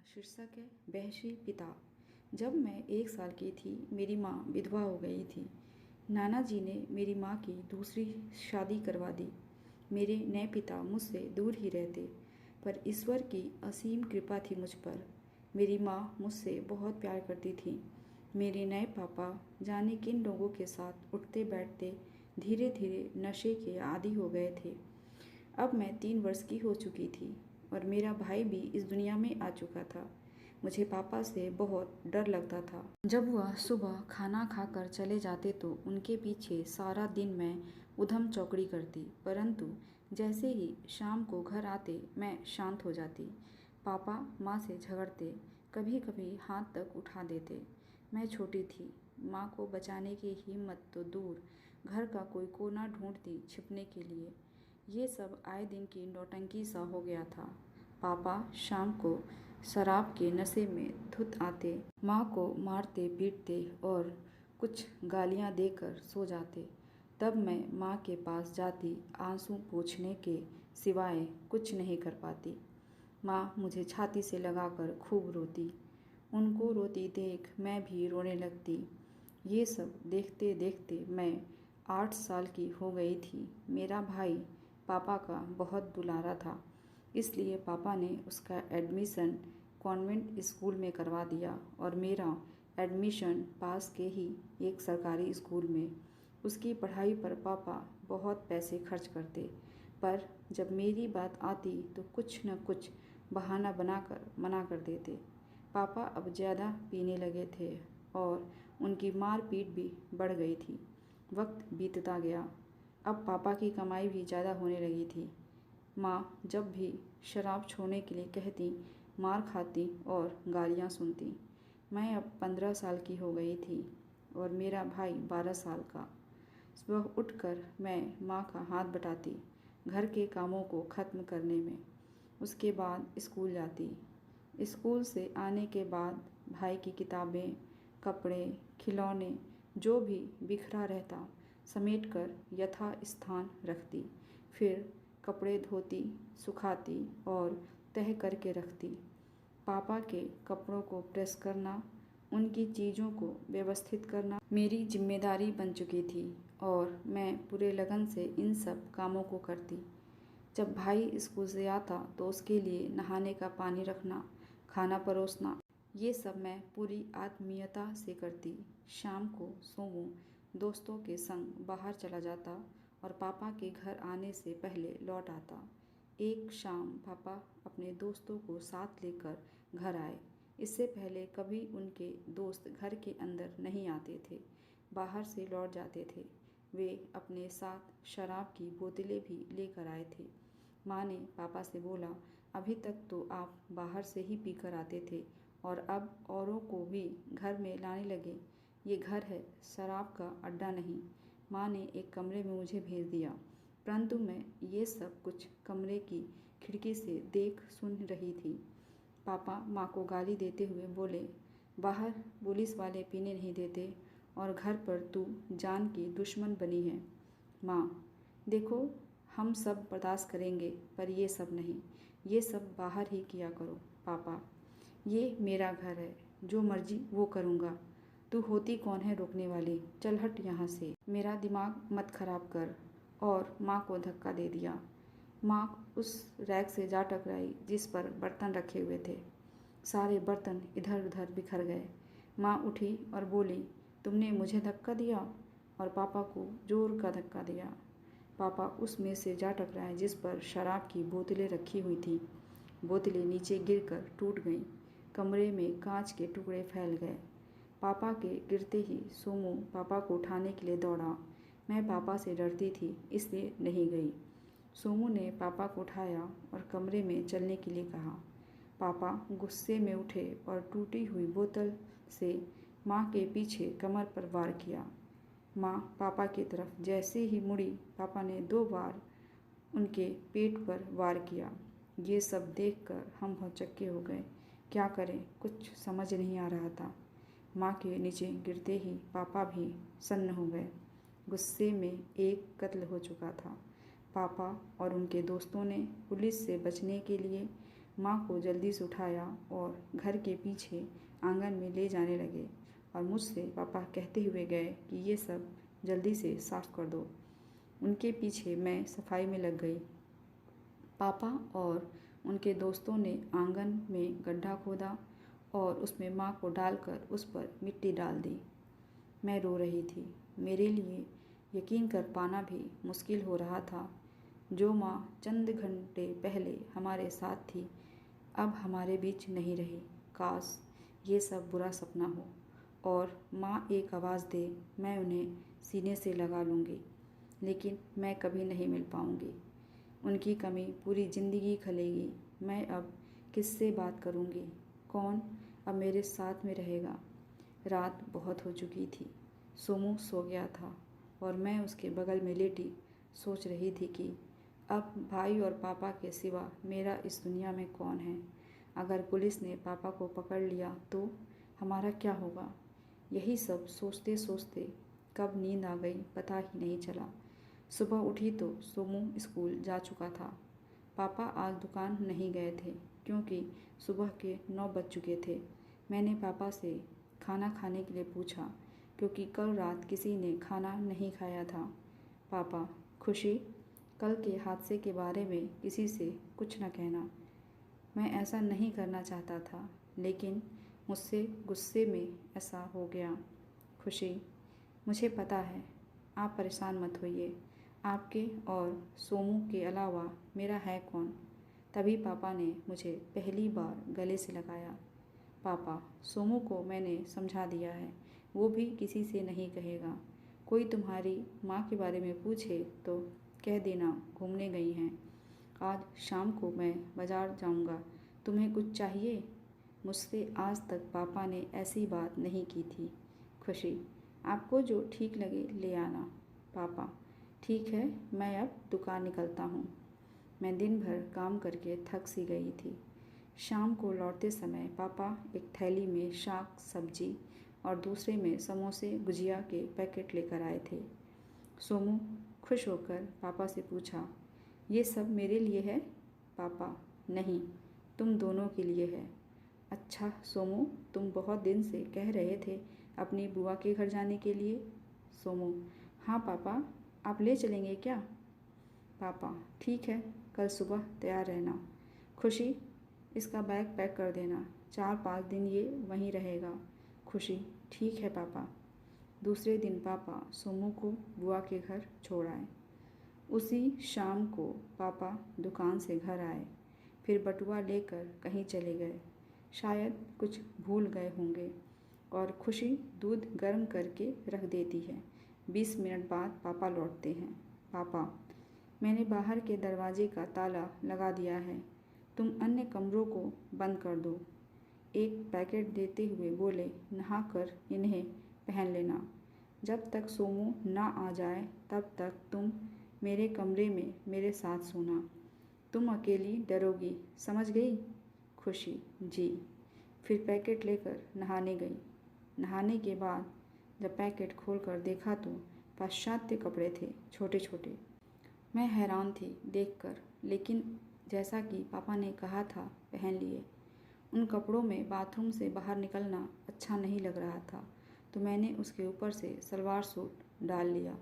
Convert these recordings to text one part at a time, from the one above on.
शीर्षक है वहशी पिता। जब मैं 1 साल की थी मेरी माँ विधवा हो गई थी। नाना जी ने मेरी माँ की दूसरी शादी करवा दी। मेरे नए पिता मुझसे दूर ही रहते, पर ईश्वर की असीम कृपा थी मुझ पर। मेरी माँ मुझसे बहुत प्यार करती थी। मेरे नए पापा जाने किन लोगों के साथ उठते बैठते धीरे धीरे नशे के आदी हो गए थे। अब मैं 3 वर्ष की हो चुकी थी और मेरा भाई भी इस दुनिया में आ चुका था। मुझे पापा से बहुत डर लगता था। जब वह सुबह खाना खाकर चले जाते तो उनके पीछे सारा दिन मैं उधम चौकड़ी करती, परंतु जैसे ही शाम को घर आते मैं शांत हो जाती। पापा माँ से झगड़ते, कभी कभी हाथ तक उठा देते। मैं छोटी थी, माँ को बचाने की हिम्मत तो दूर, घर का कोई कोना ढूंढती छिपने के लिए। ये सब आए दिन की नौटंकी सा हो गया था। पापा शाम को शराब के नशे में धुत आते, माँ को मारते पीटते और कुछ गालियाँ देकर सो जाते। तब मैं माँ के पास जाती, आंसू पोंछने के सिवाय कुछ नहीं कर पाती। माँ मुझे छाती से लगाकर खूब रोती। उनको रोती देख मैं भी रोने लगती। ये सब देखते देखते मैं 8 साल की हो गई थी। मेरा भाई पापा का बहुत दुलारा था, इसलिए पापा ने उसका एडमिशन कॉन्वेंट स्कूल में करवा दिया और मेरा एडमिशन पास के ही एक सरकारी स्कूल में। उसकी पढ़ाई पर पापा बहुत पैसे खर्च करते, पर जब मेरी बात आती तो कुछ न कुछ बहाना बनाकर मना कर देते। पापा अब ज़्यादा पीने लगे थे और उनकी मार पीट भी बढ़ गई थी। वक्त बीतता गया, अब पापा की कमाई भी ज़्यादा होने लगी थी। माँ जब भी शराब छोड़ने के लिए कहती, मार खाती और गालियाँ सुनती। मैं अब 15 साल की हो गई थी और मेरा भाई 12 साल का। सुबह उठकर मैं माँ का हाथ बटाती घर के कामों को ख़त्म करने में। उसके बाद स्कूल जाती। स्कूल से आने के बाद भाई की किताबें, कपड़े, खिलौने जो भी बिखरा रहता समेटकर यथा स्थान रखती। फिर कपड़े धोती, सुखाती और तह करके रखती। पापा के कपड़ों को प्रेस करना, उनकी चीज़ों को व्यवस्थित करना मेरी जिम्मेदारी बन चुकी थी और मैं पूरे लगन से इन सब कामों को करती। जब भाई स्कूल से आता तो उसके लिए नहाने का पानी रखना, खाना परोसना, ये सब मैं पूरी आत्मीयता से करती। शाम को सोमू दोस्तों के संग बाहर चला जाता और पापा के घर आने से पहले लौट आता। एक शाम पापा अपने दोस्तों को साथ लेकर घर आए। इससे पहले कभी उनके दोस्त घर के अंदर नहीं आते थे, बाहर से लौट जाते थे। वे अपने साथ शराब की बोतलें भी लेकर आए थे। माँ ने पापा से बोला, अभी तक तो आप बाहर से ही पीकर आते थे और अब औरों को भी घर में लाने लगे। ये घर है, शराब का अड्डा नहीं। माँ ने एक कमरे में मुझे भेज दिया, परंतु मैं ये सब कुछ कमरे की खिड़की से देख सुन रही थी। पापा माँ को गाली देते हुए बोले, बाहर पुलिस वाले पीने नहीं देते और घर पर तू जान की दुश्मन बनी है। माँ, देखो हम सब बर्दाश्त करेंगे, पर ये सब नहीं, ये सब बाहर ही किया करो। पापा, ये मेरा घर है, जो मर्जी वो करूँगा। तू होती कौन है रोकने वाली? चल हट यहाँ से, मेरा दिमाग मत खराब कर। और माँ को धक्का दे दिया। माँ उस रैक से जा टकराई जिस पर बर्तन रखे हुए थे। सारे बर्तन इधर उधर बिखर गए। माँ उठी और बोली, तुमने मुझे धक्का दिया? और पापा को जोर का धक्का दिया। पापा उस मेज से जा टकराए जिस पर शराब की बोतलें रखी हुई थी। बोतलें नीचे गिरकर टूट गईं। कमरे में कांच के टुकड़े फैल गए। पापा के गिरते ही सोमू पापा को उठाने के लिए दौड़ा। मैं पापा से डरती थी, इसलिए नहीं गई। सोमू ने पापा को उठाया और कमरे में चलने के लिए कहा। पापा गुस्से में उठे और टूटी हुई बोतल से माँ के पीछे कमर पर वार किया। माँ पापा की तरफ जैसे ही मुड़ी, पापा ने 2 बार उनके पेट पर वार किया। ये सब देखकर हम भौचक्के हो गए। क्या करें, कुछ समझ नहीं आ रहा था। माँ के नीचे गिरते ही पापा भी सन्न हो गए। गुस्से में एक कत्ल हो चुका था। पापा और उनके दोस्तों ने पुलिस से बचने के लिए माँ को जल्दी से उठाया और घर के पीछे आंगन में ले जाने लगे और मुझसे पापा कहते हुए गए कि ये सब जल्दी से साफ कर दो। उनके पीछे मैं सफाई में लग गई। पापा और उनके दोस्तों ने आंगन में गड्ढा खोदा और उसमें माँ को डालकर उस पर मिट्टी डाल दी। मैं रो रही थी। मेरे लिए यकीन कर पाना भी मुश्किल हो रहा था। जो माँ चंद घंटे पहले हमारे साथ थी, अब हमारे बीच नहीं रही। काश ये सब बुरा सपना हो और माँ एक आवाज़ दे, मैं उन्हें सीने से लगा लूँगी, लेकिन मैं कभी नहीं मिल पाऊँगी। उनकी कमी पूरी ज़िंदगी खलेगी। मैं अब किससे बात करूँगी? कौन अब मेरे साथ में रहेगा? रात बहुत हो चुकी थी। सोमू सो गया था और मैं उसके बगल में लेटी सोच रही थी कि अब भाई और पापा के सिवा मेरा इस दुनिया में कौन है? अगर पुलिस ने पापा को पकड़ लिया तो हमारा क्या होगा? यही सब सोचते सोचते कब नींद आ गई पता ही नहीं चला। सुबह उठी तो सोमू स्कूल जा चुका था। पापा आज दुकान नहीं गए थे क्योंकि सुबह के 9 बज चुके थे। मैंने पापा से खाना खाने के लिए पूछा क्योंकि कल रात किसी ने खाना नहीं खाया था। पापा, खुशी, कल के हादसे के बारे में किसी से कुछ न कहना। मैं ऐसा नहीं करना चाहता था, लेकिन मुझसे गुस्से में ऐसा हो गया। खुशी, मुझे पता है, आप परेशान मत होइए। आपके और सोमू के अलावा मेरा है कौन? तभी पापा ने मुझे पहली बार गले से लगाया। पापा, सोमू को मैंने समझा दिया है, वो भी किसी से नहीं कहेगा। कोई तुम्हारी माँ के बारे में पूछे तो कह देना घूमने गई हैं। आज शाम को मैं बाज़ार जाऊँगा। तुम्हें कुछ चाहिए? मुझसे आज तक पापा ने ऐसी बात नहीं की थी। खुशी, आपको जो ठीक लगे ले आना। पापा, ठीक है, मैं अब दुकान निकलता हूँ। मैं दिन भर काम करके थक सी गई थी। शाम को लौटते समय पापा एक थैली में शाक सब्जी और दूसरे में समोसे गुजिया के पैकेट लेकर आए थे। सोमू खुश होकर पापा से पूछा, ये सब मेरे लिए है? पापा, नहीं, तुम दोनों के लिए है। अच्छा सोमू, तुम बहुत दिन से कह रहे थे अपनी बुआ के घर जाने के लिए। सोमू, हाँ पापा, आप ले चलेंगे क्या? पापा, ठीक है, कल सुबह तैयार रहना। खुशी, इसका बैग पैक कर देना, 4-5 दिन ये वहीं रहेगा। खुशी, ठीक है पापा। दूसरे दिन पापा सोमू को बुआ के घर छोड़ आए। उसी शाम को पापा दुकान से घर आए, फिर बटुआ लेकर कहीं चले गए। शायद कुछ भूल गए होंगे और खुशी दूध गर्म करके रख देती है। 20 मिनट बाद पापा लौटते हैं। पापा, मैंने बाहर के दरवाजे का ताला लगा दिया है, तुम अन्य कमरों को बंद कर दो। एक पैकेट देते हुए बोले, नहाकर इन्हें पहन लेना। जब तक सोमू ना आ जाए तब तक तुम मेरे कमरे में मेरे साथ सोना। तुम अकेली डरोगी, समझ गई? खुशी, जी। फिर पैकेट लेकर नहाने गई। नहाने के बाद जब पैकेट खोलकर देखा तो पाश्चात्य कपड़े थे, छोटे छोटे। मैं हैरान थी देखकर, लेकिन जैसा कि पापा ने कहा था पहन लिए। उन कपड़ों में बाथरूम से बाहर निकलना अच्छा नहीं लग रहा था, तो मैंने उसके ऊपर से सलवार सूट डाल लिया।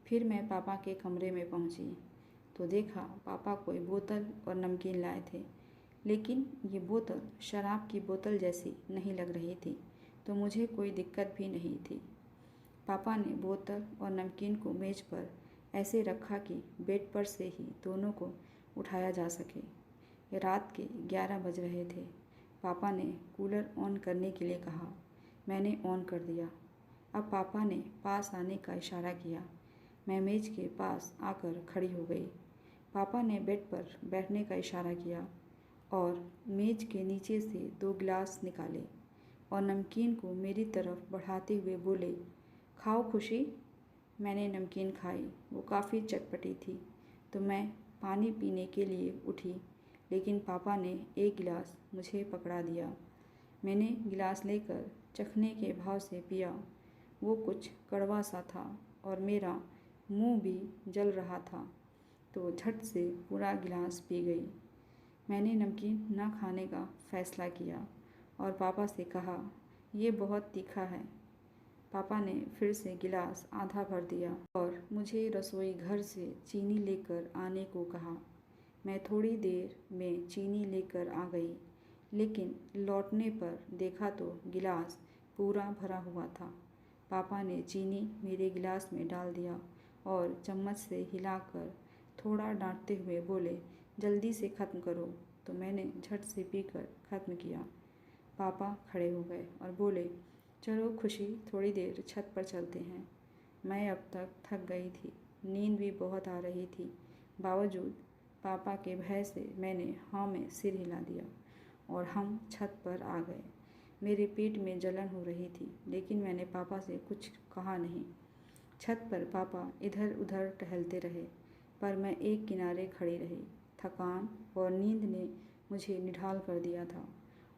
फिर मैं पापा के कमरे में पहुंची तो देखा पापा कोई बोतल और नमकीन लाए थे, लेकिन ये बोतल शराब की बोतल जैसी नहीं लग रही थी, तो मुझे कोई दिक्कत भी नहीं थी। पापा ने बोतल और नमकीन को मेज पर ऐसे रखा कि बेड पर से ही दोनों को उठाया जा सके। रात के 11 बज रहे थे। पापा ने कूलर ऑन करने के लिए कहा। मैंने ऑन कर दिया। अब पापा ने पास आने का इशारा किया। मैं मेज के पास आकर खड़ी हो गई। पापा ने बेड पर बैठने का इशारा किया और मेज के नीचे से 2 गिलास निकाले और नमकीन को मेरी तरफ बढ़ाते हुए बोले, खाओ खुशी। मैंने नमकीन खाई, वो काफ़ी चटपटी थी, तो मैं पानी पीने के लिए उठी, लेकिन पापा ने एक गिलास मुझे पकड़ा दिया। मैंने गिलास लेकर चखने के भाव से पिया। वो कुछ कड़वा सा था और मेरा मुंह भी जल रहा था, तो झट से पूरा गिलास पी गई। मैंने नमकीन न खाने का फैसला किया और पापा से कहा, ये बहुत तीखा है। पापा ने फिर से गिलास आधा भर दिया और मुझे रसोई घर से चीनी लेकर आने को कहा। मैं थोड़ी देर में चीनी लेकर आ गई, लेकिन लौटने पर देखा तो गिलास पूरा भरा हुआ था। पापा ने चीनी मेरे गिलास में डाल दिया और चम्मच से हिलाकर थोड़ा डांटते हुए बोले, जल्दी से ख़त्म करो। तो मैंने झट से पीकर ख़त्म किया। पापा खड़े हो गए और बोले, चलो खुशी, थोड़ी देर छत पर चलते हैं। मैं अब तक थक गई थी, नींद भी बहुत आ रही थी। बावजूद पापा के भय से मैंने हाँ में सिर हिला दिया और हम छत पर आ गए। मेरे पेट में जलन हो रही थी, लेकिन मैंने पापा से कुछ कहा नहीं। छत पर पापा इधर उधर टहलते रहे, पर मैं एक किनारे खड़ी रही। थकान और नींद ने मुझे निढाल कर दिया था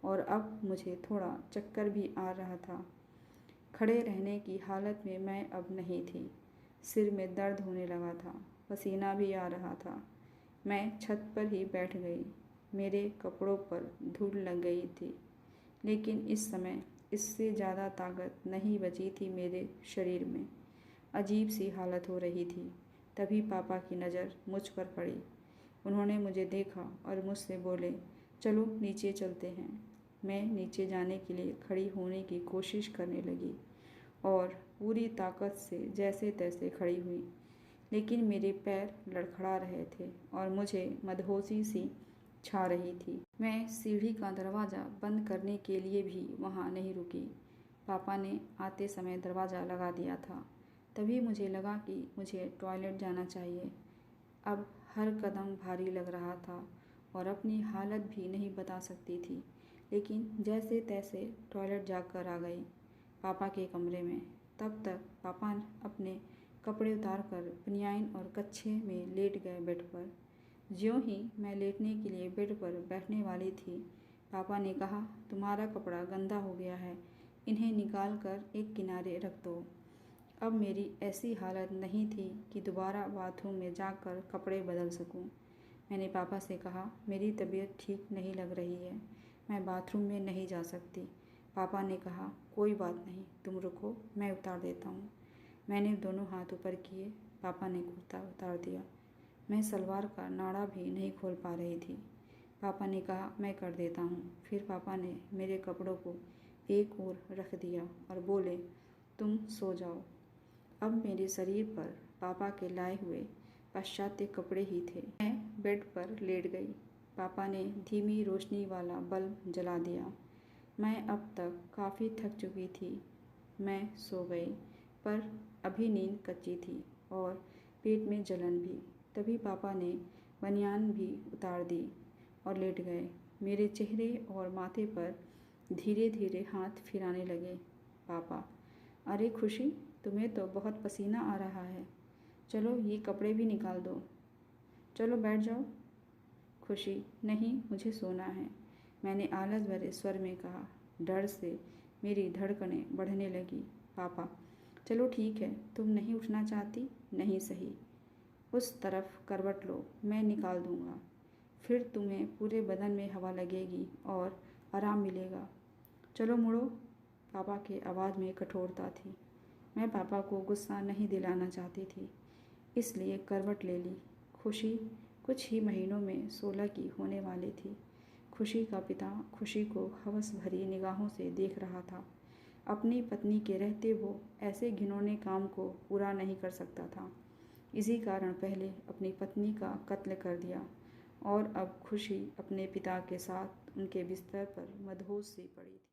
और अब मुझे थोड़ा चक्कर भी आ रहा था। खड़े रहने की हालत में मैं अब नहीं थी। सिर में दर्द होने लगा था, पसीना भी आ रहा था। मैं छत पर ही बैठ गई। मेरे कपड़ों पर धूल लग गई थी, लेकिन इस समय इससे ज़्यादा ताकत नहीं बची थी मेरे शरीर में। अजीब सी हालत हो रही थी। तभी पापा की नज़र मुझ पर पड़ी। उन्होंने मुझे देखा और मुझसे बोले, चलो नीचे चलते हैं। मैं नीचे जाने के लिए खड़ी होने की कोशिश करने लगी और पूरी ताकत से जैसे तैसे खड़ी हुई, लेकिन मेरे पैर लड़खड़ा रहे थे और मुझे मदहोशी सी छा रही थी। मैं सीढ़ी का दरवाज़ा बंद करने के लिए भी वहाँ नहीं रुकी। पापा ने आते समय दरवाज़ा लगा दिया था। तभी मुझे लगा कि मुझे टॉयलेट जाना चाहिए। अब हर कदम भारी लग रहा था और अपनी हालत भी नहीं बता सकती थी, लेकिन जैसे तैसे टॉयलेट जाकर आ गई पापा के कमरे में। तब तक पापा अपने कपड़े उतारकर बनियाइन और कच्छे में लेट गए बेड पर। ज्यों ही मैं लेटने के लिए बेड पर बैठने वाली थी, पापा ने कहा, तुम्हारा कपड़ा गंदा हो गया है, इन्हें निकाल कर एक किनारे रख दो। अब मेरी ऐसी हालत नहीं थी कि दोबारा बाथरूम में जाकर कपड़े बदल सकूं। मैंने पापा से कहा, मेरी तबीयत ठीक नहीं लग रही है, मैं बाथरूम में नहीं जा सकती। पापा ने कहा, कोई बात नहीं, तुम रुको, मैं उतार देता हूँ। मैंने दोनों हाथ ऊपर किए। पापा ने कुर्ता उतार दिया। मैं सलवार का नाड़ा भी नहीं खोल पा रही थी। पापा ने कहा, मैं कर देता हूँ। फिर पापा ने मेरे कपड़ों को एक ओर रख दिया और बोले, तुम सो जाओ। अब मेरे शरीर पर पापा के लाए हुए पाश्चात्य कपड़े ही थे। मैं बेड पर लेट गई। पापा ने धीमी रोशनी वाला बल्ब जला दिया। मैं अब तक काफ़ी थक चुकी थी। मैं सो गई, पर अभी नींद कच्ची थी और पेट में जलन भी। तभी पापा ने बनियान भी उतार दी और लेट गए। मेरे चेहरे और माथे पर धीरे धीरे हाथ फिराने लगे। पापा, अरे खुशी, तुम्हें तो बहुत पसीना आ रहा है, चलो ये कपड़े भी निकाल दो। चलो बैठ जाओ। खुशी, नहीं, मुझे सोना है, मैंने आलस भरे स्वर में कहा। डर से मेरी धड़कनें बढ़ने लगी। पापा, चलो ठीक है, तुम नहीं उठना चाहती, नहीं सही, उस तरफ करवट लो, मैं निकाल दूंगा। फिर तुम्हें पूरे बदन में हवा लगेगी और आराम मिलेगा। चलो मुड़ो। पापा के आवाज़ में कठोरता थी। मैं पापा को गुस्सा नहीं दिलाना चाहती थी, इसलिए करवट ले ली। खुशी कुछ ही महीनों में 16 की होने वाली थी। खुशी का पिता खुशी को हवस भरी निगाहों से देख रहा था। अपनी पत्नी के रहते वो ऐसे घिनौने काम को पूरा नहीं कर सकता था। इसी कारण पहले अपनी पत्नी का कत्ल कर दिया और अब खुशी अपने पिता के साथ उनके बिस्तर पर मदहोश सी पड़ी थी।